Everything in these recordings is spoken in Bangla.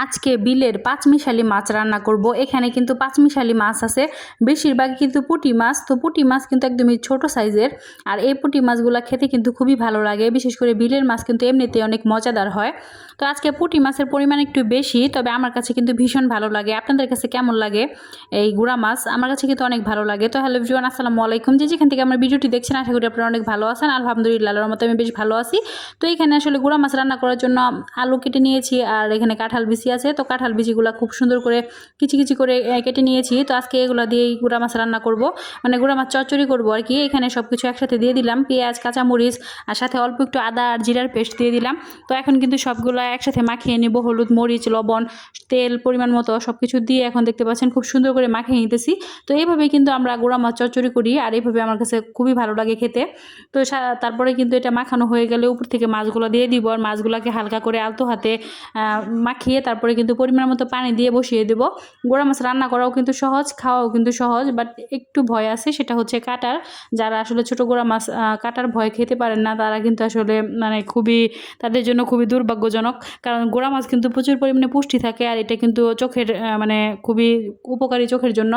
আজকে বিলের পাঁচমিশালি মাছ রান্না করব। এখানে কিন্তু পাঁচমিশালি মাছ আছে, বেশিরভাগ কিন্তু পুঁটি মাছ। তো পুঁটি মাছ কিন্তু একদমই ছোট সাইজের, আর এই পুঁটি মাছগুলো খেতে কিন্তু খুবই ভালো লাগে। বিশেষ করে বিলের মাছ কিন্তু এমনিতে অনেক মজাদার হয়। তো আজকে পুঁটি মাছের পরিমাণ একটু বেশি, তবে আমার কাছে কিন্তু ভীষণ ভালো লাগে। আপনাদের কাছে কেমন লাগে এই গুড়া মাছ? আমার কাছে কিন্তু অনেক ভালো লাগে। তো হ্যালো এভরিওয়ান, আসসালামু আলাইকুম। যেখান থেকে আমার ভিডিওটি দেখছেন, আশা করি আপনারা অনেক ভালো আছেন। আলহামদুলিল্লাহ, আল্লাহর রহমতে আমি বেশ ভালো আছি। তো এখানে আসলে গুড়া মাছ রান্না করার জন্য আলু কেটে নিয়েছি, আর এখানে কাঁঠাল বিচি আছে। তো কাঁঠাল বিচিগুলো খুব সুন্দর করে কিচি কিচি করে কেটে নিয়েছি। তো আজকে এগুলো দিয়েই গুড়া মাছ রান্না করব, মানে গুড়া মাছ চচ্চড়ি করবো আর কি। এখানে সব কিছু একসাথে দিয়ে দিলাম, পেঁয়াজ, কাঁচামরিচ, আর সাথে অল্প একটু আদা আর জিরার পেস্ট দিয়ে দিলাম। তো এখন কিন্তু সবগুলো একসাথে মাখিয়ে নেব, হলুদ, মরিচ, লবণ, তেল পরিমাণ মতো সব কিছু দিয়ে এখন দেখতে পাচ্ছেন খুব সুন্দর করে মাখিয়ে নিতেছি। তো এইভাবেই কিন্তু আমরা গুড়া মাছ চচ্চড়ি করি, আর এইভাবে আমার কাছে খুবই ভালো লাগে খেতে। তো তারপরে কিন্তু এটা মাখানো হয়ে গেলে উপর থেকে মাছগুলো দিয়ে দিব, আর মাছগুলোকে হালকা করে আলতো হাতে মাখিয়ে তারপরে কিন্তু পরিমাণ মতো পানি দিয়ে বসিয়ে দেবো। গুড়া মাছ রান্না করাও কিন্তু সহজ, খাওয়াও কিন্তু সহজ, বাট একটু ভয় আছে, সেটা হচ্ছে কাটার। যারা আসলে ছোটো গুড়া মাছ কাটার ভয় খেতে পারেন না, তারা কিন্তু আসলে মানে খুবই, তাদের জন্য খুবই দুর্ভাগ্যজনক। কারণ গুড়া মাছ কিন্তু প্রচুর পরিমাণে পুষ্টি থাকে, আর এটা কিন্তু চোখের মানে খুবই উপকারী চোখের জন্য।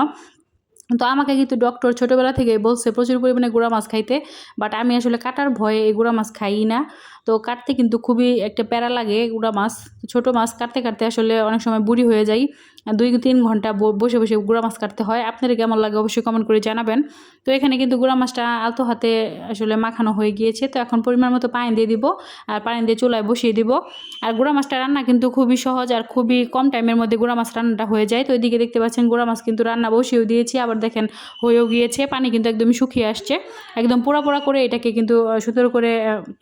তো আমাকে কিন্তু ডক্টর ছোটোবেলা থেকে বলছে প্রচুর পরিমাণে গুড়া মাছ খাইতে, বাট আমি আসলে কাটার ভয়ে এই গুড়া মাছ খাই না। তো কাটতে কিন্তু খুবই একটা প্যারা লাগে গুড়া মাছ। ছোটো মাছ কাটতে কাটতে আসলে অনেক সময় বুড়ি হয়ে যায়। 2-3 ঘন্টা বসে বসে গুড়া মাছ কাটতে হয়। আপনাদের কেমন লাগে অবশ্যই কমেন্ট করে জানাবেন। তো এখানে কিন্তু গুড়া মাছটা আলতো হাতে আসলে মাখানো হয়ে গিয়েছে। তো এখন পরিমাণ মতো পানি দিয়ে দিব, আর পানি দিয়ে চুলায় বসিয়ে দিব। আর গুড়া মাছটা রান্না কিন্তু খুবই সহজ, আর খুবই কম টাইমের মধ্যে গুড়া মাছ রান্নাটা হয়ে যায়। তো এদিকে দেখতে পাচ্ছেন গুড়া মাছ কিন্তু রান্না বসিয়েও দিয়েছি, আবার দেখেন হয়েও গিয়েছে। পানি কিন্তু একদমই শুকিয়ে আসছে, একদম পোড়া পোড়া করে এটাকে কিন্তু সুন্দর করে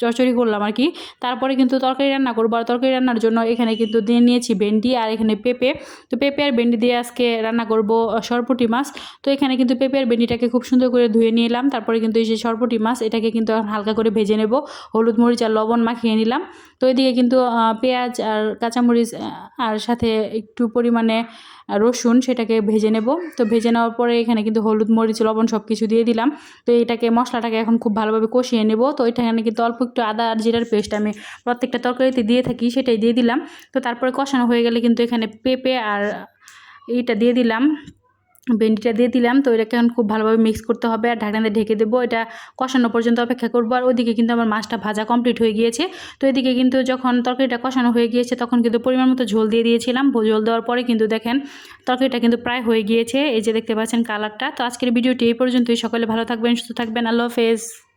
চচ্চড়ি করলাম আর কি। তারপরে কিন্তু তরকারি রান্না করবো, আর তরকারি রান্নার জন্য এখানে কিন্তু দিয়ে নিয়েছি ভেন্ডি, আর এখানে পেঁপে। তো পেঁপে আর ভেন্ডি দিয়ে আজকে রান্না করব সরপুঁটি মাছ। তো এখানে কিন্তু পেঁপে আর ভেন্ডিটাকে খুব সুন্দর করে ধুয়ে নিলাম। তারপরে কিন্তু এই যে সরপুঁটি মাছ, এটাকে কিন্তু হালকা করে ভেজে নেব, হলুদ, মরিচ আর লবণ মাখিয়ে নিলাম। তো এদিকে কিন্তু পেঁয়াজ আর কাঁচামরিচ আর সাথে একটু পরিমাণে রসুন, সেটাকে ভেজে নেব। তো ভেজে নেওয়ার পরে এখানে কিন্তু হলুদ, মরিচ, লবণ সব কিছু দিয়ে দিলাম। তো এটাকে মশলাটাকে এখন খুব ভালোভাবে কষিয়ে নেব। তো এখানে কিন্তু অল্প একটু আদা আর জিরার পেস্ট আমি প্রত্যেকটা তরকারিতে দিয়ে থাকি, সেটাই দিয়ে দিলাম। তো তারপরে কষানো হয়ে গেলে কিন্তু এখানে পেঁপে আর এইটা দিয়ে দিলাম, ভেন্ডিটা দিয়ে দিলাম। তো এটাকে এখন খুব ভালোভাবে মিক্স করতে হবে, আর ঢাকনা দিয়ে ঢেকে দেবো। এটা কষানো পর্যন্ত অপেক্ষা করবো। আর ওইদিকে কিন্তু আমার মাছটা ভাজা কমপ্লিট হয়ে গিয়েছে। তো এদিকে কিন্তু যখন তরকারিটা কষানো হয়ে গিয়েছে, তখন কিন্তু পরিমাণ মতো ঝোল দিয়ে দিয়েছিলাম। ঝোল দেওয়ার পরে কিন্তু দেখেন তরকারিটা কিন্তু প্রায় হয়ে গিয়েছে। এই যে দেখতে পাচ্ছেন কালারটা। তো আজকের ভিডিওটি এই পর্যন্তই। সকলে ভালো থাকবেন, সুস্থ থাকবেন। আল্লাহ হাফেজ।